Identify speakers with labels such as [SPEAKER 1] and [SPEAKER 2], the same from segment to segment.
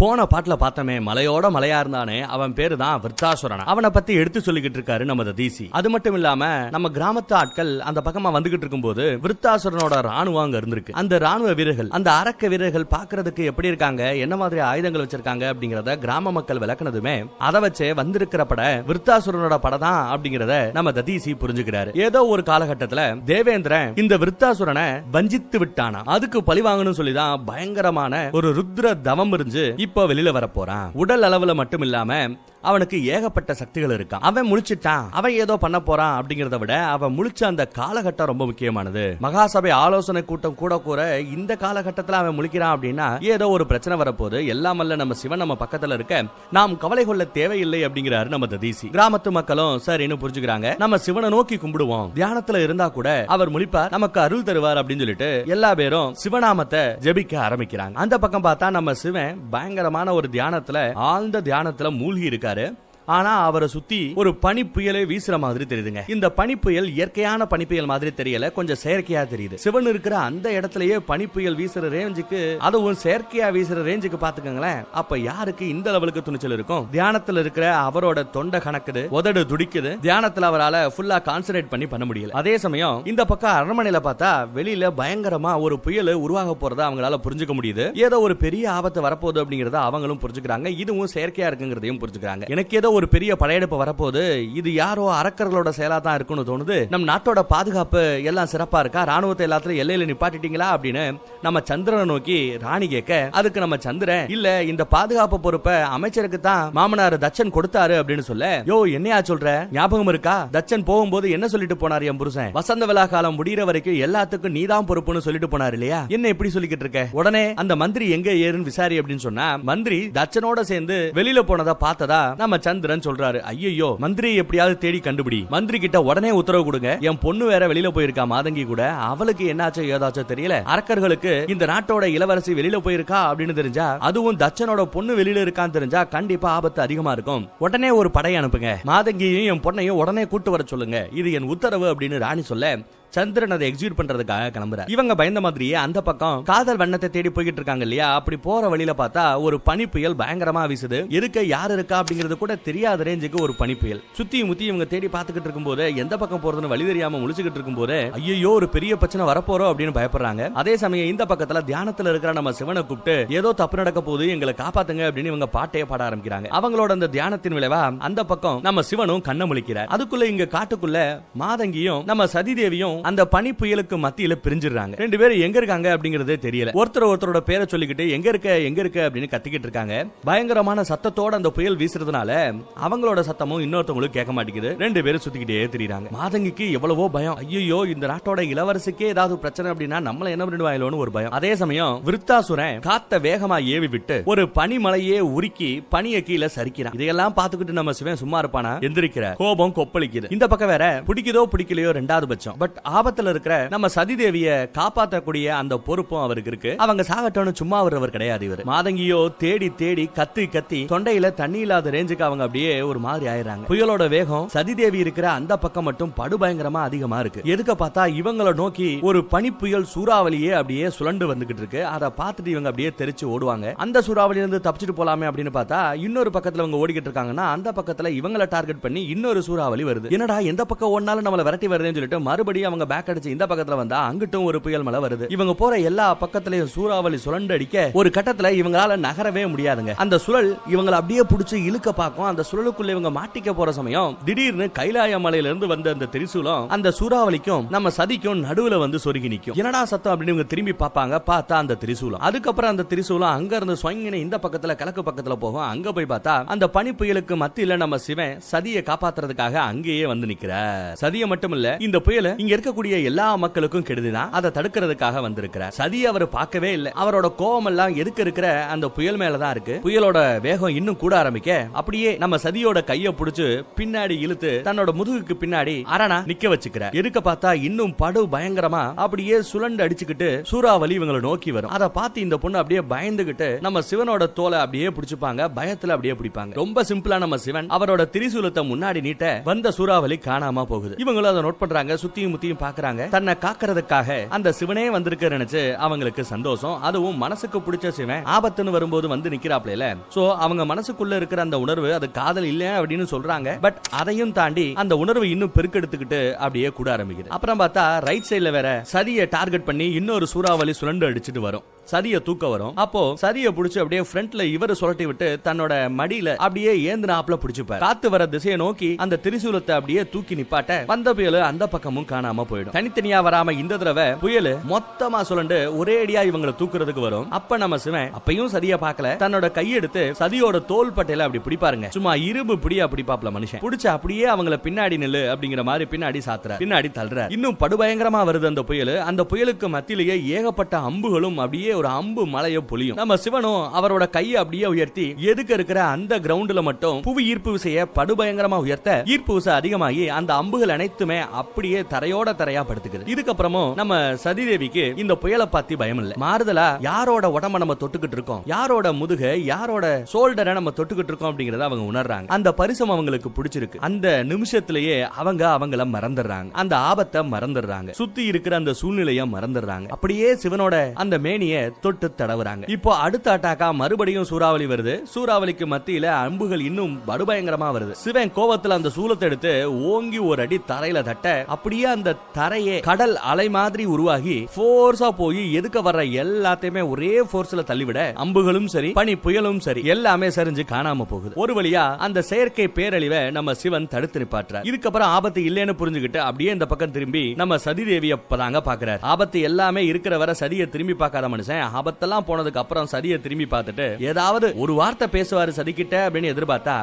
[SPEAKER 1] போன பாட்டுல பார்த்தமே மலையோட மலையா இருந்தானே அவன் பேரு தான் விருத்தாசுரன். அவனை பத்தி எடுத்து சொல்லிக்கிட்டு இருக்காரு நம்ம தீசி. அது மட்டும் இல்லாம நம்ம கிராமத்து ஆட்கள் அந்த பக்கமா வந்துகிட்டு இருக்கும்போது விருத்தாசுரனோட ராணுவம் அங்க இருந்திருக்கு. அந்த ராணுவ வீரர்கள், அந்த அரக்க வீரர்கள் பாக்குறதுக்கு எப்படி இருக்காங்க, என்ன மாதிரி ஆயுதங்கள் வச்சிருக்காங்க அப்படிங்கறத கிராம மக்கள் விளக்குனதுமே அதை வச்சு வந்திருக்கிற பட விருத்தாசுரனோட படம் தான் அப்படிங்கறத நம்ம தீசி புரிஞ்சுக்கிறாரு. ஏதோ ஒரு காலகட்டத்துல தேவேந்திரன் இந்த விருத்தாசுரனை வஞ்சித்து விட்டானா, அதுக்கு பழி வாங்கணும்னு சொல்லிதான் பயங்கரமான ஒரு ருத்ர தவம் இருந்து இப்ப வெளியில வர போறான். உடல் அளவுல மட்டும் இல்லாம அவனுக்கு ஏகப்பட்ட சக்திகள் இருக்கான். அவன் முழிச்சிட்டான், அவன் ஏதோ பண்ண போறான் அப்படிங்கறத விட அவன் முழிச்ச அந்த காலகட்டம் ரொம்ப முக்கியமானது. மகாசபை ஆலோசனை கூட்டம் கூட இந்த காலகட்டத்தில் அவன் முழிக்கிறான் அப்படின்னா ஏதோ ஒரு பிரச்சனை வரப்போது. எல்லாம் அல்ல நம்ம சிவன் நம்ம பக்கத்துல இருக்க, நாம் கவலை கொள்ள தேவையில்லை அப்படிங்கிறாரு நம்ம தீசி. கிராமத்து மக்களும் சரின்னு புரிஞ்சுக்கிறாங்க. நம்ம சிவனை நோக்கி கும்பிடுவோம், தியானத்துல இருந்தா கூட அவர் முழிப்பார், நமக்கு அருள் தருவார் அப்படின்னு சொல்லிட்டு எல்லா பேரும் சிவநாமத்தை ஜபிக்க ஆரம்பிக்கிறாங்க. அந்த பக்கம் பார்த்தா நம்ம சிவன் பயங்கரமான ஒரு தியானத்துல, ஆழ்ந்த தியானத்துல மூழ்கி இருக்காரு. ஆனா அவரை சுத்தி ஒரு பனி புயலே வீசுற மாதிரி தெரியுதுங்க. இந்த பனி புயல் இயற்கையான பனி புயல் மாதிரி தெரியல, கொஞ்சம் செயற்கையா தெரியுது. சிவன் இருக்கிற அந்த இடத்துலயே பனி புயல் வீசுற ரேஞ்சுக்கு, அதுவும் செயற்கையா வீசுற ரேஞ்சுக்கு பாத்துக்கங்களேன். அப்ப யாருக்கு இந்த லெவலுக்கு துணிச்சல் இருக்கும்? தியானத்துல இருக்கிற அவரோட தொண்டை கணக்குது, உதடு துடிக்குது. தியானத்துல அவரால் ஃபுல்லா கான்சன்ட்ரேட் பண்ண முடியல. அதே சமயம் இந்த பக்கம் அரண்மனையில பார்த்தா வெளியில பயங்கரமா ஒரு புயல் உருவாக போறதா அவங்களால புரிஞ்சுக்க முடியுது. ஏதோ ஒரு பெரிய ஆபத்து வரப்போகுது அப்படிங்கறத அவங்களும் புரிஞ்சுக்கிறாங்க. இதுவும் செயற்கையா இருக்குங்கிறதையும் புரிஞ்சுக்கிறாங்க. எனக்கு ஏதோ ஒரு பெரிய படையெடுப்பு வரப்போது, இது யாரோ அரக்கர்களோட செயலா தான் இருக்குன்னு தோணுது. நம் நாட்டோட பாதுகாப்பு எல்லாம் சிறப்பா இருக்கா, ராணுவத்தை எல்லாத்தையும் எல்லையில நிப்பாட்டிட்டீங்களா அப்படின்னு நம்ம சந்திரனை நோக்கி ராணி கேட்க, அதுக்கு நம்ம சந்திரன் இல்ல, இந்த பாதுகாப்பு பொறுப்பை அமைச்சருக்கு தான் மாமனார் தச்சன் கொடுத்தாரு அப்படின்னு சொல்ல, யோ என்னையா சொல்ற, ஞாபகம் இருக்கா, தச்சன் போகும்போது என்ன சொல்லிட்டு போனார் என் புருஷன், வசந்த விழா காலம் முடிகிற வரைக்கும் எல்லாத்துக்கும் நீதான் பொறுப்புன்னு சொல்லிட்டு போனார் இல்லையா, என்ன இப்படி சொல்லிக்கிட்டு இருக்க, உடனே அந்த மந்திரி எங்க ஏறுன்னு விசாரி அப்படின்னு சொன்னா, மந்திரி தச்சனோட சேர்ந்து வெளியில போனதா பார்த்ததா நம்ம சந்திரன் சொல்றாரு. ஐயோ, மந்திரி எப்படியாவது தேடி கண்டுபிடி, மந்திரி கிட்ட உடனே உத்தரவு கொடுங்க, என் பொண்ணு வேற வெளியில போயிருக்கா மாதங்கி கூட, அவளுக்கு என்னாச்சோ ஏதாச்சும் தெரியல, அரக்கர்களுக்கு இந்த நாட்டோட இளவரசி வெளியில போயிருக்கா அப்படின்னு தெரிஞ்சா, அதுவும் தச்சனோட பொண்ணு வெளியில இருக்கான்னு தெரிஞ்சா கண்டிப்பா ஆபத்து அதிகமா இருக்கும், உடனே ஒரு படை அனுப்புங்க, மாதங்கியையும் என் பொண்ணையும் உடனே கூட்டு வர சொல்லுங்க, இது என் உத்தரவு அப்படின்னு ராணி சொல்ல சந்திரன் அதை எக்ஸிக்யூட் பண்றதுக்காக கிளம்புறார். இவங்க பயந்த மாதிரியே அந்த பக்கம் காதல் வண்ணத்தை தேடி போய்கிட்டு இருக்காங்க இல்லையா, அப்படி போற வழியில பார்த்தா ஒரு பனி புயல் பயங்கரமா வீசுது. இருக்க யாரு இருக்கா அப்படிங்கிறது கூட தெரியாத ரேஞ்சுக்கு ஒரு பனி புயல் சுத்தி முத்தி இவங்க தேடி பார்த்துக்கிட்டு இருக்கும்போது, எந்த பக்கம் போறதுன்னு வழி தெரியாம முழிச்சுக்கிட்டு இருக்கும்போது, ஐயோ ஒரு பெரிய பிரச்சனை வரப்போறோம் அப்படின்னு பயப்படுறாங்க. அதே சமயம் இந்த பக்கத்துல தியானத்துல இருக்கிற நம்ம சிவனை கூப்பிட்டு ஏதோ தப்பு நடக்க போகுது, எங்களை காப்பாத்துங்க அப்படின்னு இவங்க பாட்டையே பாட ஆரம்பிக்கிறாங்க. அவங்களோட அந்த தியானத்தின் விளைவா அந்த பக்கம் நம்ம சிவனும் கண்ண முழிக்கிறார். அதுக்குள்ள இங்க காட்டுக்குள்ள மாதங்கியும் நம்ம சதி தேவியும் அந்த பனி புயலுக்கு மத்தியில பிரிஞ்சிடுறாங்க. ரெண்டு பேரும் எங்க இருக்காங்க அப்படிங்கறதே தெரியல. ஒருத்தரோட பேரை சொல்லிக்கிட்டு எங்க இருக்க அப்படின்னு கத்திக்கிட்டு இருக்காங்க. பயங்கரமான சத்தத்தோட அந்த புயல் வீசுறதுனால அவங்களோட சத்தமும் இன்னொருத்தவங்களுக்கு கேட்க மாட்டேங்குது. ரெண்டு பேரும் சுத்திக்கிட்டே திரிறாங்க. மாதங்கிக்கு எவ்வளவோ பயம், ஐயோ இந்த நாட்டோட இளவரசிக்கே ஏதாவது பிரச்சனை அப்படின்னா நம்மள என்ன பண்ணிடுவாங்களோன்னு ஒரு பயம். அதே சமயம் விருத்தாசுரன் காத்த வேகமா ஏவி விட்டு ஒரு பனிமலையே உருக்கி பனிய கீழே சரிக்கிறான். இதையெல்லாம் பார்த்துக்கிட்டு நம்ம சிவன் சும்மா இருப்பானா? எந்திரிக்கிற கோபம் கொப்பளிக்குது. இந்த பக்கம் வேற பிடிக்குதோ பிடிக்கலையோ ரெண்டாவது பட்சம், பட் ஆபத்துல இருக்கிற நம்ம சதி தேவிய காப்பாற்றக்கூடிய அந்த பொறுப்பும் அவருக்கு இருக்கு. அவங்க சாகட்டோன்னு சும்மா அவர் கிடையாது. இவர் மாதங்கியோ தேடி தேடி கத்தி தொண்டையில தண்ணி இல்லாத ரேஞ்சுக்கு அவங்க அப்படியே ஒரு மாதிரி ஆயிடுறாங்க. புயலோட வேகம் சதி தேவி இருக்கிற அந்த பக்கம் மட்டும் படுபயங்கரமா அதிகமா இருக்கு. எதுக்க பார்த்தா இவங்களை நோக்கி ஒரு பனி புயல் சூறாவளியே அப்படியே சுழண்டு வந்துகிட்டு இருக்கு. அதை பார்த்துட்டு இவங்க அப்படியே தெரிச்சு ஓடுவாங்க. அந்த சூறாவளியில இருந்து தப்பிச்சுட்டு போலாமே அப்படின்னு பார்த்தா இன்னொரு பக்கத்துல அவங்க ஓடிக்கிட்டு இருக்காங்கன்னா அந்த பக்கத்துல இவங்களை டார்கெட் பண்ணி இன்னொரு சூறாவளி வருது. என்னடா எந்த பக்கம் ஓடினாலும் நம்மள விரட்டி வருதுன்னு சொல்லிட்டு மறுபடியும் அவங்க பேக் அடிச்சு இந்த பக்கத்துல வந்தா அங்கிட்டும் ஒரு புயல் மழை வருது. இவங்க போற எல்லா பக்கத்திலயும் சூறாவளி சுழண்டு அடிக்க ஒரு கட்டத்துல இவங்களால நகரவே முடியாதுங்க. அந்த சுழல் இவங்களை அப்படியே புடிச்சு இழுக்க பார்க்கும். அந்த சுழலுக்குள்ள இவங்க மாட்டிக்க போற சமயம் திடீர்னு கைலாய மலையில இருந்து வந்த அந்த திரிசூலம் அந்த சூறாவளிக்கும் நம்ம சதிக்கும் நடுவுல வந்து சொருகி நிக்கும். என்னடா சத்தம் அப்படின்னு இவங்க திரும்பி பார்ப்பாங்க. பார்த்தா அந்த திரிசூலம். அதுக்கப்புறம் அந்த திரிசூலம் அங்க இருந்து ஸ்வங்கின இந்த பக்கத்துல கிழக்கு பக்கத்துல போகும். அங்க போய் பார்த்தா அந்த பனி புயலுக்கு மத்தியில நம்ம சிவன் சதியை காப்பாத்துறதுக்காக அங்கேயே வந்து நிக்கிறார். சதியை மட்டும் இல்ல, இந்த புயல இங்க இருக்கக்கூடிய எல்லா மக்களுக்கும் கெடுதிதான், அதை தடுக்கிறதுக்காக வந்திருக்கிறார். சதி அவர் பார்க்கவே இல்லை. அவரோட கோபம் எல்லாம் எதுக்கு இருக்கிற அந்த புயல் மேலதான் இருக்கு. புயலோட வேகம் இன்னும் கூட ஆரம்பிக்க அப்படியே நம்ம சதியோட கைய புடிச்சு பின்னாடி இழுத்து தன்னோட முதுகுக்கு பின்னாடி அரணா நிக்க வச்சுக்கிறார். எதுக்க பார்த்தா இன்னும் படு பயங்கரமா அப்படியே சுழண்டு அடிச்சுக்கிட்டு சூறாவளி இவங்களை நோக்கி வரும். அதை பார்த்து இந்த பொண்ணு அப்படியே பயந்துகிட்டு நம்ம சிவனோட தோலை அப்படியே பிடிச்சுப்பாங்க. பயத்துல அப்படியே பிடிப்பாங்க. ரொம்ப சிம்பிளா நம்ம சிவன் அவரோட திரிசூலத்தை முன்னாடி நீட்ட வந்த சூறாவளி காணாம போகுது. இவங்களும் அதை நோட் பண்றாங்க. சுத்தியும் முத்தியும் பாக்குறாங்க. தன்னை காக்கிறதுக்காக அந்த சிவனே வந்திருக்க நினைச்சு அவங்களுக்கு சந்தோஷம். அதுவும் மனசுக்கு பிடிச்ச சிவன் ஆபத்துன்னு வரும்போது வந்து நிக்கிறாப்ல. சோ அவங்க மனசுக்குள்ள இருக்கிற அந்த உணர்வு அது காதல் இல்ல அப்படின்னு சொல்றாங்க. பட் அதையும் தாண்டி அந்த உணர்வு இன்னும் பெருக்கெடுத்துக்கிட்டு அப்படியே கூட ஆரம்பிக்குது. அப்புறம் பார்த்தா ரைட் சைடுல வேற சதியை டார்கெட் பண்ணி இன்னொரு சூறாவளி சுழண்டு அடிச்சிட்டு வரும். சதிய தூக்க வரும். அப்போ சதிய புடிச்சு அப்படியே ஃப்ரண்ட்ல இவரு சுழட்டி விட்டு தன்னோட மடியில அப்படியே ஏந்தினாப்ல புடிச்சுப்பார். காத்து வர திசையை நோக்கி அந்த திரிசூலத்தை அப்படியே தூக்கி நிப்பாட்ட வந்த புயல் அந்த பக்கமும் காணாம போயிடும். தனித்தனியா வராம இந்த தடவை புயல் மொத்தமா சுழண்டு ஒரே அடியா இவங்களை தூக்குறதுக்கு வரும். அப்ப நம்ம சிவன் அப்பையும் சதிய பார்க்கல. தன்னோட கையெடுத்து சதியோட தோல் பட்டையில அப்படி பிடிப்பாருங்க. சும்மா இரும்பு பிடியா பிடிப்பாப்ல மனுஷன். புடிச்சு அப்படியே அவங்கள பின்னாடி நில்லு அப்படிங்கிற மாதிரி பின்னாடி சாத்துற, பின்னாடி தள்ளுற. இன்னும் படுபயங்கரமா வருது அந்த புயல். அந்த புயலுக்கு மத்தியிலேயே ஏகப்பட்ட அம்புகளும் அப்படியே ஒரு அம்பு மலைய பொழியும். நம்ம சிவனும் அவரோட கையை அப்படியே உயர்த்தி எதுக்க இருக்கிற அந்த கிரவுண்ட்ல மட்டும் புவி ஈர்ப்பு விசையை படுபயங்கரமா உயர்த்த ஈர்ப்பு விசை அதிகமாகி அந்த அம்புகள் அனைத்துமே அப்படியே தரையோட தரையா படுத்துக்குது. இதுக்கப்புறமும் நம்ம சதிதேவிக்கு இந்த புயலை பத்தி பயம் இல்ல. மாறுதலா யாரோட உடம்ப நம்ம தொட்டுக்கிட்டு இருக்கோம், யாரோட முதுக, யாரோட சோல்டரை நம்ம தொட்டுக்கிட்டு இருக்கோம் அப்படிங்கறத அவங்க உணர்றாங்க. அந்த பரிசம் அவங்களுக்கு பிடிச்சிருக்கு. அந்த நிமிஷத்திலேயே அவங்கள மறந்துடுறாங்க. அந்த ஆபத்தை மறந்துடுறாங்க. சுத்தி இருக்கிற அந்த சூழ்நிலையை மறந்துடுறாங்க. அப்படியே சிவனோட அந்த மேனிய தொட்டு தடவுறாங்க. இப்போ அடுத்த அட்டாக்கா மறுபடியும் சூறாவளி வருது. சூறாவளிக்கு மத்தியில அம்புகள் இன்னும் படுபயங்கரமா வருது. சிவன் கோவத்துல அந்த சூலத்தை எடுத்து ஓங்கி ஒரு அடி தரையில தட்ட அப்படியே அந்த தரையே கடல் அலை மாதிரி உருவாகி போர்ஸா போய் எதுக்க வர்ற எல்லாத்தையுமே ஒரே போர்ஸ்ல தள்ளிவிட அம்புகளும் சரி பனி புயலும் சரி எல்லாமே சரிஞ்சு காணாம போகுது. ஒரு வழியா அந்த செயற்கை பேரழிவை நம்ம சிவன் தடுத்து நிப்பாட்டுறார். இதுக்கப்புறம் ஆபத்து இல்லைன்னு புரிஞ்சுக்கிட்டு அப்படியே இந்த பக்கம் திரும்பி நம்ம சதிதேவியை பதாங்க பாக்குறாரு. ஆபத்து எல்லாமே இருக்கிற வரை சதியை திரும்பி பார்க்காத மனுஷன் ஆபத்தெல்லாம் போனதுக்கு அப்புறம் சதியை திரும்பி பார்த்துட்டு ஏதாவது ஒரு வார்த்தை பேசுவாரு சதிக்கிட்ட அப்படின்னு எதிர்பார்த்தா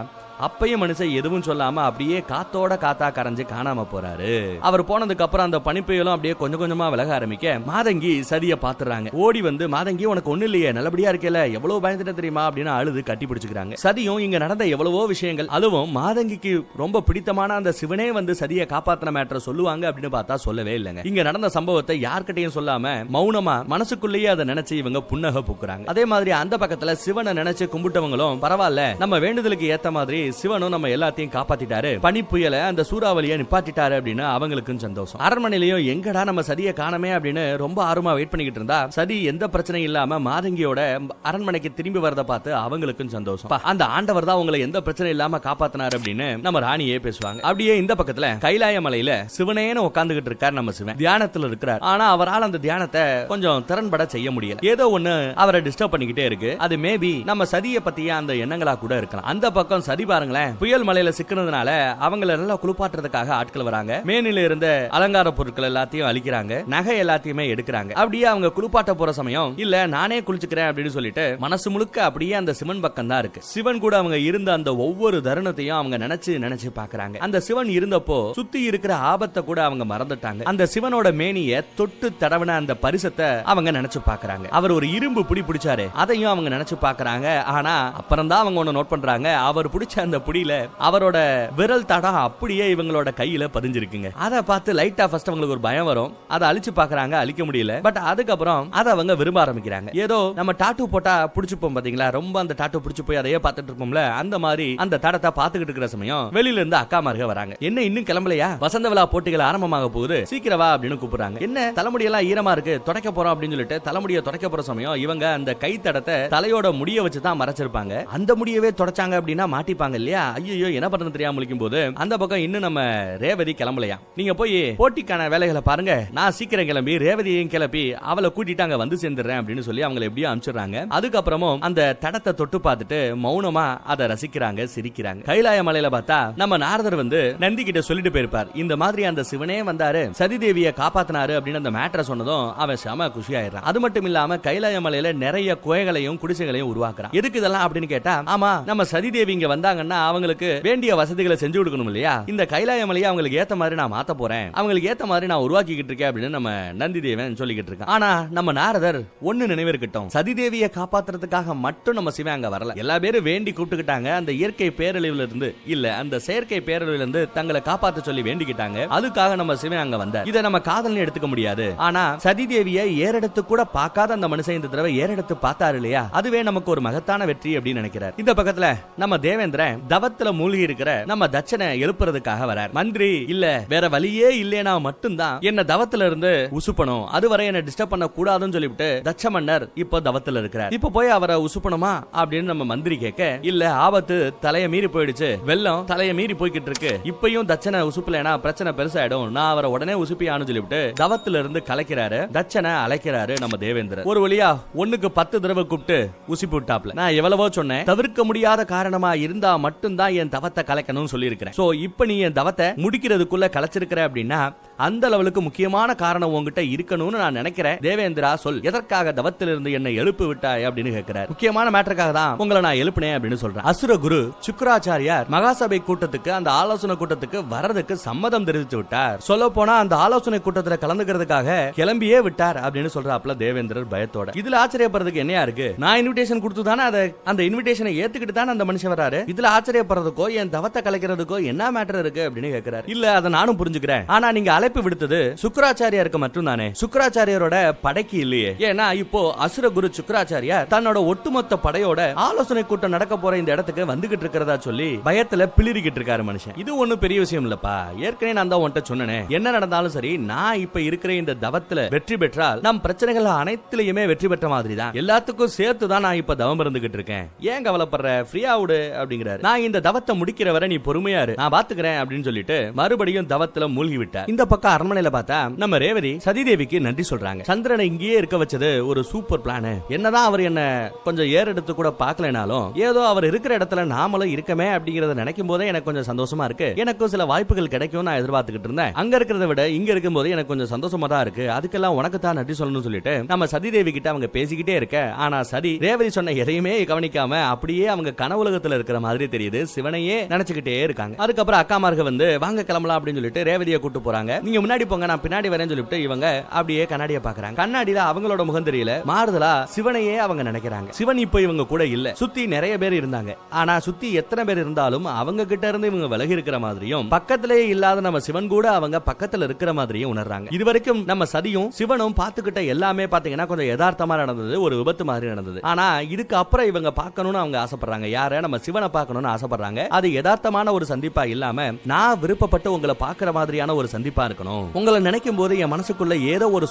[SPEAKER 1] அப்பையும் மனுஷன் எதுவும் சொல்லாம அப்படியே காத்தோட காத்தா கரைஞ்சு காணாம போறாரு. அவர் போனதுக்கு அப்புறம் அந்த பனிப்புயலும் அப்படியே கொஞ்சம் கொஞ்சமா விலக ஆரம்பிக்க மாதங்கி சதிய பாத்துறாங்க. ஓடி வந்து மாதங்கி உனக்கு ஒண்ணு இல்லையே, நல்லபடியா இருக்கல, எவ்வளவு பயந்துட்ட தெரியுமா அப்படின்னு அழுது கட்டி பிடிச்சுக்கிறாங்க. சதியும் இங்க நடந்த எவ்வளவோ விஷயங்கள், அதுவும் மாதங்கிக்கு ரொம்ப பிடித்தமான அந்த சிவனே வந்து சதியை காப்பாத்தின மேட்டரை சொல்லுவாங்க அப்படின்னு பார்த்தா சொல்லவே இல்லைங்க. இங்க நடந்த சம்பவத்தை யார்கிட்டையும் சொல்லாம மௌனமா மனசுக்குள்ளேயே அதை நினைச்சு இவங்க புன்னகை பூக்குறாங்க. அதே மாதிரி அந்த பக்கத்துல சிவனை நினைச்சு கும்பிட்டவங்களும் பரவாயில்ல, நம்ம வேண்டுதலுக்கு ஏத்த மாதிரி சிவனும் நம்ம எல்லாத்தையும் காப்பாத்திட்டாரு, பனி புயல அந்த சூறாவளியை நிப்பாட்டிட்டாரு அப்படின்னு அவங்களுக்கும் சந்தோஷம். அரண்மனையிலையும் எங்கடா நம்ம சதியை காணமே அப்படின்னு ரொம்ப ஆர்வமா வெயிட் பண்ணிக்கிட்டு இருந்தா சதி எந்த பிரச்சனையும் இல்லாம மாதங்கியோட அரண்மனைக்கு திரும்பி வரத பார்த்து அவங்களுக்கும் சந்தோஷம். அந்த ஆண்டவர் தான் உங்களை எந்த பிரச்சனை இல்லாம காப்பாத்தினாரு அப்படின்னு நம்ம ராணியே பேசுவாங்க. அப்படியே இந்த பக்கத்துல கைலாய மலையில சிவனேன்னு உட்கார்ந்துகிட்டு இருக்காரு நம்ம சிவன். தியானத்துல இருக்கிறார். ஆனா அவரால் அந்த தியானத்தை கொஞ்சம் திறன்பட செய்ய முடியல. ஏதோ ஒண்ணு அவரை டிஸ்டர்ப் பண்ணிக்கிட்டே இருக்கு. அது மேபி நம்ம சதியை பத்திய அந்த எண்ணங்களா கூட இருக்கலாம். அந்த பக்கம் சதி பாருங்களேன், புயல் மலையில சிக்கினதுனால அவங்கள நல்லா குளிப்பாட்டுறதுக்காக ஆட்கள் வராங்க. மேனில இருந்த அலங்கார பொருட்கள் எல்லாத்தையும் அழிக்கிறாங்க, நகை எல்லாத்தையுமே எடுக்கிறாங்க. அப்படியே அவங்க குளிப்பாட்ட போற சமயம் இல்ல நானே குளிச்சுக்கிறேன் அப்படின்னு சொல்லிட்டு மனசு முழுக்க அப்படியே அந்த சிவன் பக்கம் தான் இருக்கு. சிவன் கூட அவங்க இருந்த அந்த ஒவ்வொரு தருணத்தையும் அவங்க நினைச்சு பாக்குறாங்க. அந்த சிவன் இருந்தப்போ சுத்தி இருக்கிற ஆபத்தை கூட அவங்க மறந்துட்டாங்க. அந்த சிவனோட மேனிய தொட்டு தடவன அந்த பரிசத்தை அவங்க நினைச்சு பாக்குறாங்க. அவர் ஒரு இரும்பு புடி பிடிச்சாரு, அதையும் அவங்க நினைச்சு பாக்குறாங்க. ஆனா அப்புறம் தான் அவங்க ஒண்ணு நோட் பண்றாங்க, அவர் பிடிச்ச அந்த புடியில அவரோட விரல் தடம் அப்படியே இவங்களோட கையில பதிஞ்சிருக்குங்க. அதை பார்த்து லைட்டா ஃபர்ஸ்ட் அவங்களுக்கு ஒரு பயம் வரும். அதை அழிச்சு பாக்குறாங்க, அழிக்க முடியல. பட் அதுக்கப்புறம் அதை அவங்க விரும்ப ஆரம்பிக்கிறாங்க. ஏதோ நம்ம டாட்டூ போட்டா புடிச்சுப்போம் பாத்தீங்களா, ரொம்ப அந்த டாட்டூ புடிச்சு போய் அதையே பார்த்துட்டு இருப்போம்ல, அந்த மாதிரி அந்த தடத்தை பார்த்துக்கிட்டு இருக்கிற சமயம் வெளியில இருந்து அக்காமார்க வராங்க. என்ன இன்னும் கிளம்பலையா, வசந்த விழா போட்டிகள் ஆரம்பமாக போகுது, சீக்கிரம் வா அப்படின்னு கூப்பிடுறாங்க. என்ன தலைமுடியெல்லாம் ஈரமா இருக்கு, துடைக்க போறோம் அப்படின்னு சொல்லிட்டு தலைமுடியை துடைக்க போற சமயம் இவங்க அந்த கை தடத்தை தலையோட முடிய வச்சு தான் மறைச்சிருப்பாங்க. அந்த முடியவே தொடச்சாங்க அப்படின்னா மாட்டிப்பாங்க இல்லையா. ஐயோ என்ன பண்றது தெரியாம முழிக்கும் போது அந்த பக்கம் இன்னும் நம்ம ரேவதி கிளம்பலையா, நீங்க போய் போட்டிக்கான வேலைகளை பாருங்க, நான் சீக்கிரம் கிளம்பி ரேவதியையும் கிளப்பி அவளை கூட்டிட்டு அங்க வந்து சேர்ந்துடுறேன் அப்படின்னு சொல்லி அவங்களை எப்படியோ அனுப்பிச்சிடுறாங்க. அதுக்கப்புறமும் அந்த தடத்தை தொட்டு பார்த்துட்டு மௌனமா அதை ரசிக்கிறாங்க, சிரிக்கிறாங்க. கைலாய மலையில பார்த்தா நம்ம நாரதர் வந்து நந்தி கிட்ட சொல்லிட்டு போயிருப்பார், இந்த மாதிரி அந்த சிவனே வந்தாரு சதிதேவியை காப்பாத்தினாரு அப்படின்னு அந்த மேட்டரை சொன்னதும் அவன் செம குஷி ஆயிடுறான். அது மட்டும் இல்லாம கைலாய மலையில நிறைய குகைகளையும் குடிசைகளையும் உருவாக்குறான். எதுக்கு இதெல்லாம் அப்படின்னு கேட்டா, ஆமா நம்ம சதிதேவி இங்க வந்தாங்கன்னா அவங்களுக்கு வேண்டிய வசதிகளை செஞ்சு கொடுக்கணும் இல்லையா, இந்த கைலாய மலையை அவங்களுக்கு ஏத்த மாதிரி நான் மாத்த போறேன், அவங்களுக்கு ஏத்த மாதிரி நான் உருவாக்கிக்கிட்டு இருக்கேன் அப்படின்னு நம்ம நந்தி தேவன் சொல்லிக்கிட்டு இருக்கான். ஆனா நம்ம நாரதர் ஒன்னு நினைவிருக்கட்டும், சதிதேவியை காப்பாத்துறதுக்காக மட்டும் நம்ம சிவன் அங்க வரல. எல்லா பேரும் வேண்டி கூப்பிட்டுக்கிட்டாங்க, அந்த இயற்கை பேரழிவுல இருந்து இல்ல அந்த செயற்கை பேரழிவுல இருந்து தங்களை காப்பாற்ற சொல்லி வேண்டிக்கிட்டாங்க. அதுக்காக நம்ம சிவன் அங்க வந்தார். இதை நம்ம காதல்னு எடுத்துக்க முடியாது. ஆனா சதிதேவியை ஏறெடுத்து கூட பார்க்காத அந்த மனுஷன் இந்த தடவை ஏறெடுத்து பார்த்தாரு இல்லையா, அதுவே நமக்கு ஒரு மகத்தான வெற்றி அப்படின்னு நினைக்கிறார். இந்த பக்கத்துல நம்ம தேவேந்திர தவத்துல மூழ்கி இருக்கிற நம்ம தட்சனை எழுப்புறதுக்காக வரார். மந்திரி இல்ல வேற வழியே இல்லைனா மட்டும்தான் என்ன தவத்துல இருந்து உசுப்பணும், அதுவரை என்ன டிஸ்டர்ப் பண்ண கூடாதுன்னு சொல்லிவிட்டு தட்ச மன்னர் இப்ப தவத்துல இருக்கிறார். இப்ப போய் அவரை உசுப்பணுமா அப்படின்னு நம்ம மந்திரி கேட்க, இல்ல ஆபத்து தலைய மீறி போயிடுச்சு, வெள்ளம் தலைய மீறி போய்கிட்டு இருக்கு, இப்பயும் தட்சனை உசுப்பலனா பிரச்சனை பெருசாயிடும், நான் அவரை உடனே உசுப்பியான்னு சொல்லிவிட்டு தவத்துல இருந்து கலைக்கிறாரு. தட்சனை அழைக்கிறாரு நம்ம தேவேந்திரர். ஒரு வழியா 1க்கு 10 தடவை கூப்பிட்டு உசுப்பி விட்டாப்ல. நான் எவ்வளவோ சொன்னேன், தவிர்க்க முடியாத காரணமா இருந்தா மட்டும்தான் என் தவத்தை கலைக்கணும்னு சொல்லி இருக்கிறேன். சோ இப்ப நீ என் தவத்தை முடிக்கிறதுக்குள்ள கலைச்சிருக்கிற அப்படின்னா அந்த லெவலுக்கு முக்கியமான காரணம் உங்ககிட்ட இருக்கணும்னு நான் நினைக்கிறேன். தேவேந்திரா சொல், எதற்காக தவத்திலிருந்து என்னை எழுப்பி விட்டாய் அப்படின்னு கேட்கிறார். முக்கியமான மேட்டருக்காக தான் உங்களை நான் எழுப்பினேன் அப்படின்னு சொல்றேன். அசுர குரு சுக்கிராச்சாரியார் மகாசபை கூட்டத்துக்கு, அந்த ஆலோசனை கூட்டத்துக்கு வர்றதுக்கு சம்மதம் தெரிவித்து விட்டார். சொல்ல போனா அந்த ஆலோசனை கூட்டத்துல கலந்துக்கிறதுக்காக கிளம்பியே விட்டார் அப்படின்னு சொல்றாப்ல தேவேந்திரர் பயத்தோட. இதுல ஆச்சரியப்படுறதுக்கு என்னையா இருக்கு? நான் இன்விடேஷன் கொடுத்து தானே அந்த இன்விடேஷனை ஏத்துக்கிட்டு தானே அந்த மனுஷன் வராரு. இதுல ஆச்சரியப்படுறதுக்கோ என் தவத்தை கலைக்கிறதுக்கோ என்ன மேட்டர் இருக்கு அப்படின்னு கேட்கிறார். இல்ல அதை நானும் புரிஞ்சுக்கிறேன், ஆனா நீங்க அழைப்பு விடுத்தது சுக்கிராச்சாரியாருக்கு மட்டும் தானே, சுக்கிராச்சாரியாரோட படைக்கு இல்லையே. ஏன்னா இப்போ அசுர குரு சுக்கிராச்சாரியார் தன்னோட ஒட்டுமொத்த படையோட ஆலோசனை கூட்டம் நடக்க போற இந்த இடத்துக்கு வந்துகிட்டு இருக்கிறதா சொல்லி பயத்துல பிளிரிக்கிட்டு இருக்காரு மனுஷன். இது ஒண்ணும் பெரிய விஷயம் இல்லப்பா, ஏற்கனவே நான் தான் உன்கிட்ட சொன்னேன், என்ன நடந்தாலும் சரி நான் இப்ப இருக்கிற இந்த தவத்துல வெற்றி பெற்றால் நம் பிரச்சனைகள் அனைத்திலுமே வெற்றி பெற்ற மாதிரி தான், எல்லாத்துக்கும் சேர்த்து தான் நான் இப்ப தவம் இருந்துகிட்டு இருக்கேன், ஏன் கவலைப்படுற, ஃப்ரீயா விடு அப்படிங்கிறாரு. நான் இந்த தவத்தை முடிக்கிற வரை நீ பொறுமையா இரு, நான் பாத்துக்கிறேன் அப்படின்னு சொல்லிட்டு மறுபடியும் தவத்துல மூழ்கி விட்டார். இந்த பக்கம் அரண்மனையில பார்த்தா நம்ம ரேவதி சதிதேவிக்கு நன்றி சொல்றாங்க. சந்திரனை இங்கேயே இருக்க வச்சது ஒரு சூப்பர் பிளான், என்னதான் அவர் என்ன கொஞ்சம் ஏறெடுத்து கூட பார்க்கலனாலும் ஏதோ அவர் இருக்கிற இடத்துல நாமளும் இருக்கமே அப்படிங்கறத நினைக்கும் போதே எனக்கு கொஞ்சம் சந்தோஷமா இருக்கு, எனக்கும் சில வாய்ப்புகள் கிடைக்கும் நான் எதிர்பார்த்துக்கிட்டு இருந்தேன், அங்க இருக்கிறத விட இங்க இருக்கும் போது எனக்கு கொஞ்சம் சந்தோஷமா தான் இருக்கு, அதுக்கெல்லாம் உனக்கு தான் நன்றி சொல்லணும்னு சொல்லிட்டு நம்ம சதிதேவி கிட்ட அவங்க பேசிக்கிட்டே இருக்க, ஆனா சதி ரேவதி சொன்ன எதையுமே கவனிக்காம அப்படியே அவங்க கனவுலகத்துல இருக்கிற மாதிரி தெரியுது, சிவனையே நினைச்சுக்கிட்டே இருக்காங்க. அதுக்கப்புறம் அக்காமார்கள் வந்து வாங்க கிளம்பலாம் அப்படின்னு சொல்லிட்டு ரேவதியை கூட்டு போறாங்க. நீங்க முன்னாடி போங்க நான் பின்னாடி வரேன்னு சொல்லிட்டு இவங்க அப்படியே கண்ணாடியை பாக்குறாங்க. கண்ணாடியில அவங்களோட முகம் தெரியல, மாறுதலா சிவனையே அவங்க நினைக்கிறாங்க. சிவன் இப்ப இவங்க கூட இல்ல, சுத்தி நிறைய பேர் இருந்தாங்க, ஆனா சுத்தி எத்தனை பேர் இருந்தாலும் அவங்க கிட்ட இருந்து இவங்க விலகி இருக்கிற மாதிரியும் பக்கத்திலேயே இல்லாத நம்ம சிவன் கூட அவங்க பக்கத்துல இருக்கிற மாதிரியும் உணர்றாங்க. இதுவரைக்கும் நம்ம சதியும் சிவனும் பாத்துக்கிட்ட எல்லாமே பாத்தீங்கன்னா கொஞ்சம் யதார்த்தமா நடந்தது, ஒரு விபத்து மாதிரி நடந்தது. ஆனா இதுக்கு அப்புறம் இவங்க பார்க்கணும்னு அவங்க ஆசைப்படுறாங்க, யார நம்ம சிவனை பார்க்கணும்னு ஆசைப்படுறாங்க. அது யதார்த்தமான ஒரு சந்திப்பா இல்லாம நான் விருப்பப்பட்டு உங்களை பாக்குற மாதிரியான ஒரு சந்திப்பா இருக்கணும், உங்களை நினைக்கும் போது என் மனசுக்குள்ள ஏதோ ஒரு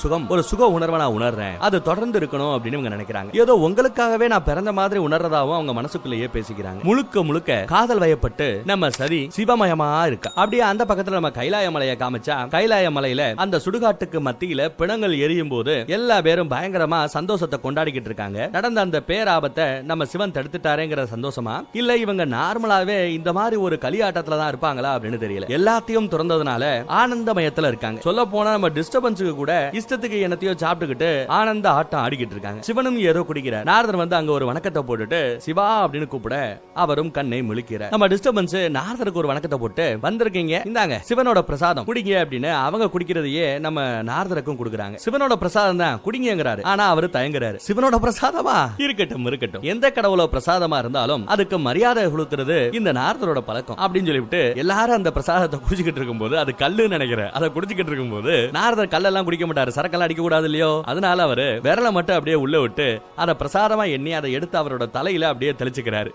[SPEAKER 1] சுக உணர்வை நான் உணர்றேன், அது தொடர்ந்து இருக்கணும் அப்படின்னு இவங்க நினைக்கிறாங்க. ஏதோ உங்களுக்காகவே நான் பிறந்த மாதிரி உணர்றதாவும் அவங்க மனசுக்குள்ளேயே பேசிக்கிறாங்க. முழுக்க முழுக்க காதல் வயப்பட்டு நம்ம சதி சிவமயமா இருக்கு. அப்படியே அந்த பக்கத்துல நம்ம கைலாய மலையை காமிச்சா, கைலாய மலையில அந்த சுடுகாட்டுக்கு மத்தியில பிணங்கள் எரியும் போது எல்லா பேரும் பயங்கரமா சந்தோஷத்தை கொண்டாடிக்கிட்டு இருக்காங்க. நடந்த அந்த பேராபத்தை நம்ம சிவன் தடுத்துட்டாரேங்கிற சந்தோஷமா, இல்ல இவங்க நார்மலாவே இந்த மாதிரி ஒரு களியாட்டத்துல தான் இருப்பாங்களா அப்படின்னு தெரியல. எல்லாத்தையும் திறந்ததுனால ஆனந்தமயத்துல இருக்காங்க. சொல்ல போனா நம்ம டிஸ்டர்பன்ஸுக்கு கூட இஷ்டத்துக்கு என்னத்தையோ சாப்பிட்டுக்கிட்டு ஆனந்த ஆட்டம் ஆடிக்கிட்டு இருக்காங்க. சிவனும் ஏதோ குடிக்கிறார். நாரதர் வந்து அங்க ஒரு வணக்கத்தை போட்டுட்டு சிவா அப்படின்னு கூப்பிட அவரும் கண்ணை முழிக்கிறார். நம்ம டிஸ்டர்பன்ஸ் நாரதருக்கு ஒரு வணக்கத்தை போட்டு வந்திருக்கீங்க, இந்தாங்க சிவனோட பிரசாதம் குடிங்க அப்படின்னு அவங்க குடிக்கிறதையே நம்ம நாரதருக்கும் கொடுக்குறாங்க. சிவனோட பிரசாதம் தான் குடிங்கிறாரு, ஆனா அவரு தயங்குறாரு. சிவனோட பிரசாதமா இருக்கட்டும் இருக்கட்டும், எந்த கடவுளோ பிரசாதமா இருந்தாலும் அதுக்கு மரியாதை கொடுக்கிறது இந்த நாரதரோட பழக்கம் அப்படின்னு சொல்லிவிட்டு எல்லாரும் அந்த பிரசாதத்தை குடிச்சுக்கிட்டு இருக்கும்போது, அது கல்லு நினைக்கிறேன், அதை குடிச்சுக்கிட்டு இருக்கும்போது நாரதர் கல்லெல்லாம் குடிக்க மாட்டாரு, சரக்கெல்லாம் அடிக்க கூடாது இல்லையோ, அதனால அவரு விரலை மட்டும் அப்படியே உள்ள விட்டு அதை பிரசாதமா எண்ணி அதை எடுத்து அவரோட தலையில அப்படியே தெளிச்சுக்கிறாரு.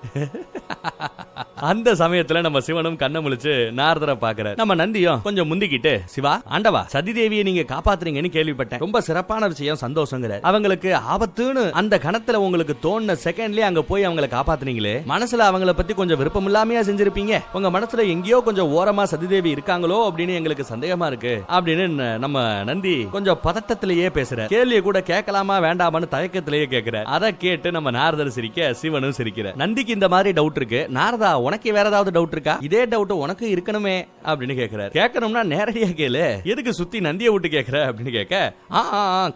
[SPEAKER 1] அந்த சமயத்துல நம்ம சிவனும் கண்ண முழிச்சு நாரதரை பாக்குறாரு. நம்ம நந்தியும் கொஞ்சம் முந்திக்கிட்டு, சிவா ஆண்டவா சதிதேவியை நீங்க காப்பாத்துறீங்கன்னு கேள்விப்பட்டேன், ரொம்ப சிறப்பான விஷயம், சந்தோஷங்கிற, அவங்களுக்கு ஆபத்துன்னு அந்த கணத்துல உங்களுக்கு தோணுன செகண்ட்லயே அங்க போய் அவங்களை காப்பாத்துனீங்களே, மனசுல அவங்கள பத்தி கொஞ்சம் விருப்பம் இல்லாமையா செஞ்சிருப்பீங்க, உங்க மனசுல எங்கேயோ கொஞ்சம் ஓரமா சதிதேவி இருக்காங்களோ அப்படின்னு எங்களுக்கு சந்தேகமா இருக்கு அப்படின்னு நம்ம நந்தி கொஞ்சம் பதட்டத்திலேயே பேசுற, கேள்வியை கூட கேட்கலாமா வேண்டாமான்னு தயக்கத்திலேயே கேட்கிற. அதை கேட்டு நம்ம நாரதர் சிரிக்க, சிவனும் சிரிக்கிற. நந்திக்கு இந்த மாதிரி டவுட் இருக்கு, நாரதா உனக்கு வேற ஏதாவது டவுட் இருக்கா, இதே டவுட் உனக்கு இருக்கணுமே அப்படின்னு கேட்கிறாரு. கேட்கணும்னா நேரடியா கேளு, எதுக்கு சுத்தி நந்தியை விட்டு கேட்கிற அப்படின்னு கேட்க,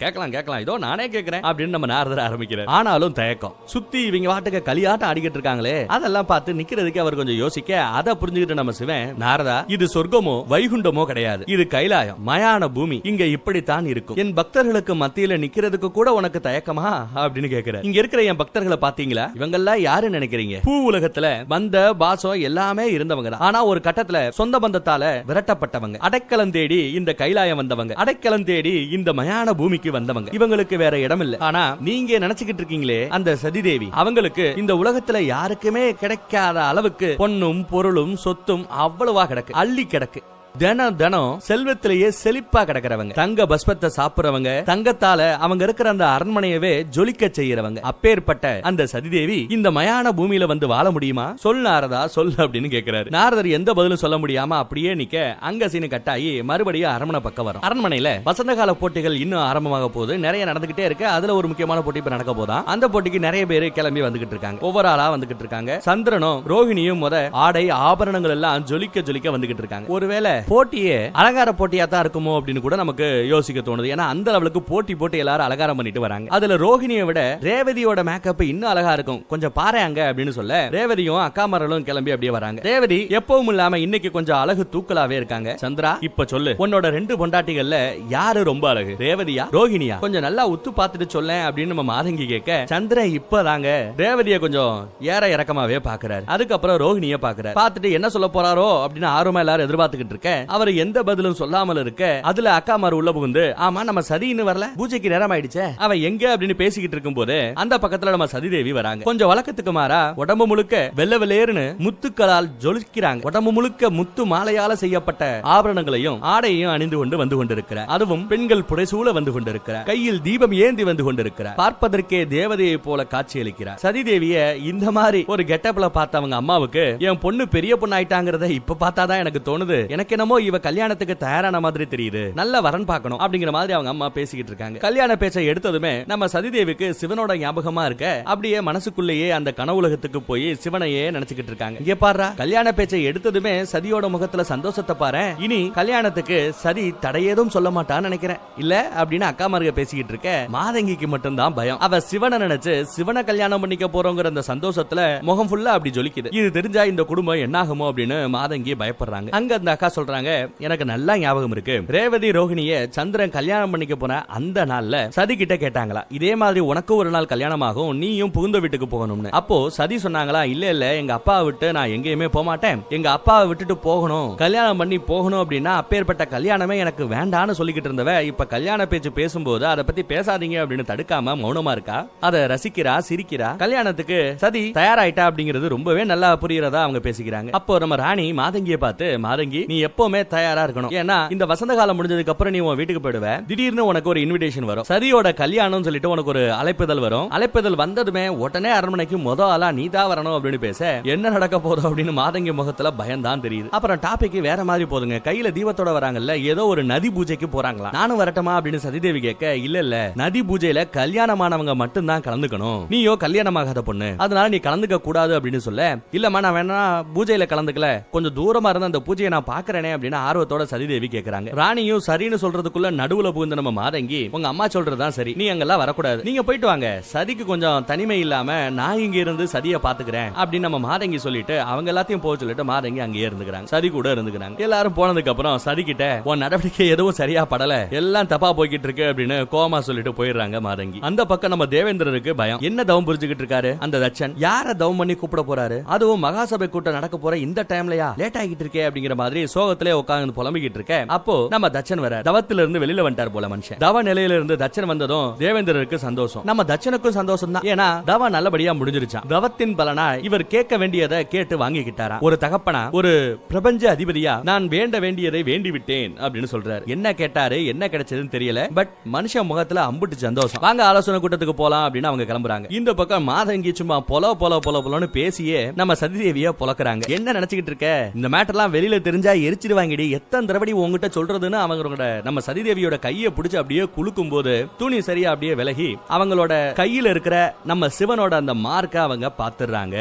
[SPEAKER 1] கேட்கலாம் கேட்கலாம், இதோ நானே கேட்கிறேன் அப்படின்னு நம்ம நாரதர் ஆரம்பிக்கிறார். ஆனாலும் தயக்கம், சுத்தி இவங்க வாட்டுக்கு களியாட்டம் ஆடிக்கிட்டு இருக்காங்களே அதெல்லாம் பார்த்து நிக்கிறதுக்கு அவர் கொஞ்சம் யோசிக்க, அதை புரிஞ்சுக்கிட்டு நம்ம சிவன், நாரதா இது சொர்க்கமோ வைகுண்டமோ கிடையாது, இது கைலாயம், மயான பூமி, இங்க இப்படித்தான் இருக்கும், என் பக்தர்களுக்கு மத்தியில நிக்கிறதுக்கு கூட உனக்கு தயக்கமா அப்படின்னு கேட்கிற. இங்க இருக்கிற என் பக்தர்களை பாத்தீங்களா, இவங்க எல்லாம் யாரு நினைக்கிறீங்க, பூ உலகத்துல வந்த பாசம் எல்லாமே இருந்தவங்க தான். ஆனா ஒரு கட்டத்துல சொந்த பந்தத்தால விரட்டப்பட்டவங்க, அடைக்கலம் தேடி இந்த கைலாயம் வந்தவங்க, அடைக்கலம் தேடி இந்த மயான பூமிக்கு வந்தவங்க. இவங்களுக்கு வேற இடம் இல்ல. ஆனா நீங்க நினைச்சுக்கிட்டு இருக்கீங்களே அந்த சதிதேவி, அவங்களுக்கு இந்த உலகத்துல யாருக்குமே கிடைக்காத அளவுக்கு பொன்னும் பொருளும் சொத்தும் அவ்வளவா கிடக்கு, அள்ளி கிடக்கு. தினம் தினம் செல்வத்திலேயே செழிப்பா கிடக்கிறவங்க, தங்க பஸ்பத்தை சாப்பிடுறவங்க, தங்கத்தால அவங்க இருக்கிற அந்த அரண்மனையவே ஜொலிக்க செய்யறவங்க. அப்பேற்பட்ட அந்த சதிதேவி இந்த மயான பூமியில வந்து வாழ முடியுமா? சொல் நாரதா சொல் அப்படின்னு கேக்குறாரு. நாரதர் எந்த பதிலும் சொல்ல முடியாம அப்படியே நிக்க அங்க சீனு கட்டாயி மறுபடியும் அரண்மனை பக்கம் வரும். அரண்மனையில வசந்த கால போட்டிகள் இன்னும் ஆரம்பமாக போகுது, நிறைய நடந்துகிட்டே இருக்கு. அதுல ஒரு முக்கியமான போட்டி இப்ப நடக்க போதா. அந்த போட்டிக்கு நிறைய பேர் கிளம்பி வந்துகிட்டு இருக்காங்க, ஒவ்வொரு ஆளா வந்துகிட்டு இருக்காங்க. சந்திரனும் ரோஹிணியும் ஆடை ஆபரணங்கள் எல்லாம் ஜொலிக்க ஜொலிக்க வந்துகிட்டு இருக்காங்க. ஒருவேளை போட்டியே அலங்கார போட்டியா தான் இருக்குமோ அப்படின்னு கூட நமக்கு யோசிக்க தோணுது. ஏன்னா அந்த அளவுக்கு போட்டி போட்டு எல்லாரும் அலங்காரம் பண்ணிட்டு வராங்க. அதுல ரோஹிணியை விட ரேவதியோட மேக்கப் இன்னும் அழகா இருக்கும், கொஞ்சம் பாருங்க அப்படின்னு சொல்ல ரேவதியும் அக்காமரலும் கிளம்பி அப்படியே வராங்க. ரேவதி எப்பவும் இல்லாம இன்னைக்கு கொஞ்சம் அழகு தூக்கலாவே இருக்காங்க. சந்திரா, இப்ப சொல்லு, உன்னோட 2 பொண்டாட்டிகள்ல யாரு ரொம்ப அழகு, ரேவதியா ரோஹிணியா? கொஞ்சம் நல்லா உத்து பார்த்துட்டு சொல்ல அப்படின்னு நம்ம மாதங்கி கேட்க, சந்திரன் இப்பதாங்க ரேவதியை கொஞ்சம் ஏற இறக்கமாவே பாக்குறாரு. அதுக்கப்புறம் ரோஹிணிய பாக்குறாரு. பார்த்துட்டு என்ன சொல்ல போறாரோ அப்படின்னு ஆர்வமா எல்லாரும் எதிர்பார்த்துக்கிட்டு இருக்க, அவர் எந்த பதிலும் சொல்லாமல் இருக்க, அதுல அக்காமார் உள்ள புகுந்து, ஆமா நம்ம சதி இன்னும் வரல, பூஜைக்கு நேரம் ஆயிடுச்சே, அவ எங்க அப்படின்னு பேசிக்கிட்டு இருக்கும் போது அந்த பக்கத்துல நம்ம சதிதேவி வராங்க. கொஞ்சம் வழக்கத்துக்கு மாறா உடம்பு முழுக்க வெள்ளை வெள்ளேர்னு முத்துக்களால் ஜொலிக்கிறாங்க. உடம்பு முழுக்க முத்து மாலையால செய்யப்பட்ட ஆபரணங்களையும் ஆடையையும் அணிந்து கொண்டு வந்து கொண்டிருக்கிறார். அதுவும் பெண்கள் புடைசூழ வந்து கொண்டிருக்கிறார். கையில் தீபம் ஏந்தி வந்து கொண்டிருக்கிறார். பார்ப்பதற்கே தேவதையை போல காட்சியளிக்கிறார். சதிதேவிய இந்த மாதிரி ஒரு கெட்டப்ல பார்த்தவங்க அம்மாவுக்கு என் பொண்ணு பெரிய பொண்ணு ஆயிட்டாங்கிறத இப்ப பார்த்தாதான் எனக்கு தோணுது, எனக்கு என்னமோ இவ கல்யாணத்துக்கு தயாரான மாதிரி தெரியுது, நல்ல வரன் பார்க்கணும் அப்படிங்கிற மாதிரி அவங்க அம்மா பேசிக்கிட்டு இருக்காங்க. கல்யாண பேச்சை எடுத்ததுமே நம்ம சதிதேவிக்கு சிவனோட ஞாபகமா இருக்க, அப்படியே மனசுக்குள்ளேயே அந்த கனவுலகத்துக்கு போய் சிவனையே நினைச்சுக்கிட்டு இருக்காங்க. இங்க பாரு, கல்யாண பேச்சை எடுத்ததுமே சதியோட முகத்துல சந்தோஷத்தை பாரு, இனி கல்யாணத்துக்கு சதி தடையேதும் சொல்ல மாட்டான்னு நினைக்கிறேன் இல்ல அப்படின்னு அக்கா மார்க பேசிக்கிட்டு இருக்க, மாதங்கிக்கு மட்டும்தான் பயம். அவ சிவனை நினைச்சு சிவனை கல்யாணம் பண்ணிக்க போறோங்கிற அந்த சந்தோஷத்துல முகம் ஃபுல்லா அப்படி ஜொலிக்குது. இது தெரிஞ்சா இந்த குடும்பம் என்னாகுமோ அப்படின்னு மாதங்கி பயப்படுறாங்க. அங்க அந்த அக்கா சொல்றாங்க, எனக்கு நல்லா ஞாபகம் இருக்கு, ரேவதி ரோஹிணிய சந்திரன் கல்யாணம் பண்ணிக்க போன அந்த நாள்ல சதி கிட்ட கேட்டாங்களா, இதே மாதிரி உனக்கு ஒரு நாள் கல்யாணம் ஆகும், நீயும் புகுந்த வீட்டுக்கு போகணும்னு. அப்போ சதி சொன்னாங்களா, இல்ல இல்ல எங்க அப்பாவை விட்டு நான் எங்கேயுமே போக மாட்டேன், எங்க அப்பாவை விட்டுட்டு போகணும், கல்யாணம் பண்ணி போகணும் அப்படின்னா அப்பேற்பட்ட கல்யாணமே எனக்கு வேண்டான்னு சொல்லிக்கிட்டு இருந்தவ இப்ப கல்யாண பேச்சு பேசும்போது அதை பத்தி பேசாதீங்க அப்படின்னு தடுக்காம மௌனமா இருக்கா. அதை ரசிக்கிறா, சிரிக்கிறா. கல்யாணத்துக்கு சதி தயாராயிட்டா அப்படிங்கிறது ரொம்பவே நல்லா புரியறதா அவங்க பேசிக்கிறாங்க. அப்போ நம்ம ராணி மாதங்கியை பார்த்து, மாதங்கி நீ எப்பவுமே தயாரா இருக்கணும், ஏன்னா இந்த வசந்த காலம் முடிஞ்சதுக்கு அப்புறம் நீ உன் வீட்டுக்கு போயிடுவ, திடீர்னு உனக்கு ஒரு இன்விடேஷன் வரும், சதியோட கல்யாணம் சொல்லிட்டு உனக்கு ஒரு அழைப்புதல் வரும், அழைப்புதல் வந்ததுமே உடனே அரண்மனைக்கு மொத ஆளா நீ தான் வரணும் அப்படின்னு பேச, என்ன நடக்க போதும் அப்படின்னு மாதங்கி முகத்துல பயம்தான் தெரியுது. அப்புறம் டாபிக் வேற மாதிரி போதுங்க, கையில தீபத்தோட வராங்கல்ல, ஏதோ ஒரு நதி பூஜைக்கு போறாங்களா, நானும் வரட்டுமா அப்படின்னு சதிதேவி கேட்க, இல்ல இல்ல நதி பூஜையில கல்யாணமானவங்க மட்டும் தான் கலந்துக்கணும், நீயோ கல்யாணமாகாத பொண்ணு, அதனால நீ கலந்துக்க கூடாது அப்படின்னு சொல்ல, இல்லம்மா நான் வேணா பூஜையில கலந்துக்கல, கொஞ்சம் தூரமா இருந்த அந்த பூஜையை நான் பாக்குறேனே அப்படின்னு ஆர்வத்தோட சதிதேவி கேக்குறாங்க. ராணியும் சரின்னு சொல்றதுக்குள்ள நடுவுல புகுந்த நம்ம மாதங்கி, உங்க அம்மா சொல்றதுதான் சரி, நீ அங்கெல்லாம் வரக்கூடாது, நீங்க போயிட்டு வாங்க, சதிக்கு கொஞ்சம் தனிமை இல்லாம நான் இங்க இருந்து சதியை பாத்துக்கிறேன் அப்படின்னு நம்ம மாதங்கி சொல்லிட்டு அவங்க எல்லாத்தையும் போக சொல்லிட்டு மாதங்கி அங்கேயே இருந்துக்கிறாங்க, சதி கூட இருந்துக்கிறாங்க. எல்லாரும் போனதுக்கு அப்புறம் சதி கிட்ட உன் நடவடிக்கை எதுவும் சரியா படல, எல்லாம் தப்பா போய்கிட்டு இருக்கு அப்படின்னு கோமா சொல்லிட்டு போயிடுறாங்க மாதங்கி. அந்த பக்கம் நம்ம தேவேந்திரருக்கு பயம், என்ன தவம் புரிஞ்சுக்கிட்டு இருக்காரு அந்த தட்சன், யார தவம் பண்ணி கூப்பிட போறாரு, அதுவும் மகாசபை கூட்டம் நடக்க போற இந்த டைம்லயா, லேட் ஆகிட்டு இருக்கே அப்படிங்கிற மாதிரி சோகத்திலே உட்கார்ந்து புலம்பிக்கிட்டு இருக்க, அப்போ நம்ம தட்சன் வர தவத்தில இருந்து வெளியில வந்துட்டார் போல மனுஷன். தவ நிலையில இருந்து தட்சன் வந்ததும் தேவேந்திரருக்கு சந்தோஷம், நம்ம தட்சனுக்கும் சந்தோஷம் தான், ஏன்னா தவ நல்லபடியா முடிஞ்சிருச்சான். தவத்தின் பலனா இவர் கேட்க வேண்டியதை கேட்டு வாங்கிக்கிட்டாரா, ஒரு தகப்பனா ஒரு பிரபஞ்ச அதிபதியா நான் வேண்ட வேண்டியதை வேண்டி விட்டேன் அப்படின்னு சொல்றாரு. என்ன கேட்டாரு, என்ன கிடைச்சதுன்னு தெரியல, பட் மனுஷன் முகத்துல அம்புட்டு சந்தோஷம். வாங்க ஆலோசனை கூட்டத்துக்கு போலாம் அப்படின்னு அவங்க கிளம்புறாங்க. இந்த பக்கம் மாதங்கி சும்மா பொலன்னு பேசியே நம்ம சதிதேவிய பொலக்குறாங்க. என்ன நினைச்சுக்கிட்டு இருக்க, இந்த மேட்டர்லாம் வெளியில தெரிஞ்சா எரிச்சிடுவாங்கடி, எத்தனை தடவை உங்ககிட்ட சொல்றதுன்னு அவங்களோட நம்ம சதிதேவியோட கையை பிடிச்சு அப்படியே குலுக்கும் போது துணி சரியா அப்படியே விலகி அவங்களோட கையில இருக்கிற நம்ம சிவனோட அந்த மார்க்க அவங்க பாத்துறாங்க.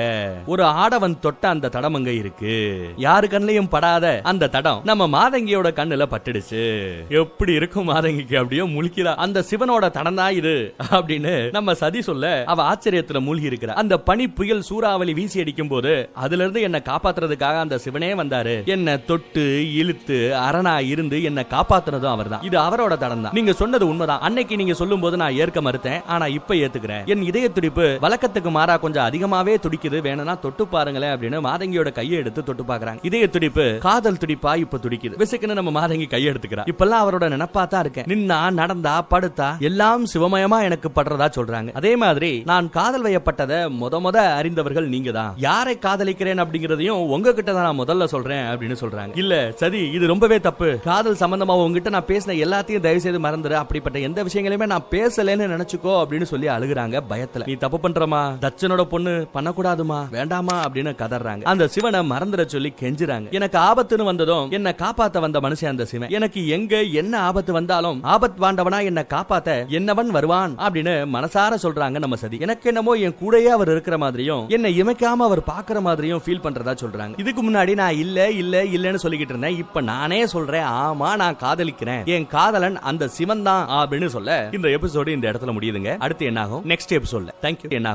[SPEAKER 1] ஒரு ஆடவன் தொட்ட அந்த தடம் அங்க இருக்கு, யாரு கண்ணையும் படாத அந்த தடம் நம்ம மாதங்கியோட கண்ணுல பட்டுடுச்சு. எப்படி இருக்கும் மாதங்கிக்கு, அப்படியே முழிக்கிறா, அந்த சிவனோட தடம் தான் இது அப்படின்னு நம்ம சதி சொல்ல அவ ஆச்சரியத்துல மூழ்கி இருக்கிறா. அந்த பனி புயல் சூறாவளி வீசி அடிக்கும் போது அதுல இருந்து என்ன காப்பாத்துறதுக்காக அந்த சிவனே வந்தாரு, என்ன தொட்டு இழுத்து அரணா இருந்து என்ன காப்பாத்துனதும் அவர்தான். இது அவரோட தடம் தான். நீங்க சொன்னது உண்மைதான். அன்னைக்கு நீங்க சொல்லும் போது நான் ஏற்க மறுத்தேன். ஆனா இப்ப ஏத்துக்கிறேன். என் இதய துடிப்பு வழக்கத்துக்கு மாறா கொஞ்சம் அதிகமாவே துடிக்குது, வேணும்னா தொட்டு பாருங்களேன் அப்படின்னு மாதங்கியோட கையை எடுத்து தொட்டு பாக்குறாங்க. இதய துடிப்பு காதல் துடிப்பா இப்ப துடிக்குது. விசுக்குன்னு நம்ம மாதங்கி கையை எடுத்துக்கிறா. இப்பெல்லாம் அவரோட நினைப்பா தான் இருக்கேன். நின்னா நடந்தா படுத்தா எல்லாம் சிவமயமா எனக்கு படுறதா சொல்றாங்க. அதே மாதிரி நான் காதல் வயப்பட்டதை முத அறிந்தவர்கள் நீங்க தான். யாரை காதலிக்கிறேன் அப்படிங்கறதையும் உங்ககிட்ட தான் நான் முதல்ல சொல்றேன் அப்படின்னு சொல்றாங்க. இல்ல சதி, இது ரொம்பவே தப்பு. காதல் சம்பந்தமா உங்ககிட்ட நான் பேசின எல்லாத்தையும் தயவு செய்து மறந்துரு. அப்படிப்பட்ட எந்த விஷயங்களையுமே நான் பேசலன்னு நினைச்சுக்கோ அப்படின்னு சொல்லி அழுகுறாங்க பயத்துல. நீ தப்பு பண்றமா, தச்சனோட பொண்ணு பண்ணக்கூடாதுமா, வேண்டாமா அப்படின்னு கதறாங்க. அந்த சிவனை மறந்துட சொல்லி கெஞ்சுறாங்க. எனக்கு ஆபத்துன்னு வந்ததும் என்ன காப்பாத்த வந்த மனுஷன் அந்த சிவன். எனக்கு எங்க என்ன ஆபத்து வந்தாலும் ஆபத் வாண்டவனா என்ன காப்பாத்த என்னவன் வருவான் அப்படின்னு மனசார சொல்றாங்க நம்ம சதி. எனக்கு என்னமோ என் கூடயே அவர் இருக்கிற மாதிரியும் என்னை இமைக்காம அவர் பாக்குற மாதிரியும் ஃபீல் பண்றதா சொல்றாங்க. இதுக்கு முன்னாடி நான் இல்லன்னு சொல்லிக்கிட்டு இருந்தேன். இப்ப நானே சொல்றேன், ஆமா நான் காதலிக்கிறேன், என் காதலன் அந்த சிவன் தான் அப்படின்னு சொல்ல இந்த எபிசோடு இந்த இடத்துல முடியுதுங்க. அடுத்து என்ன ஆகும் நெக்ஸ்ட் எபிசோட்ல. தேங்க்யூ. என்ன ஆகும்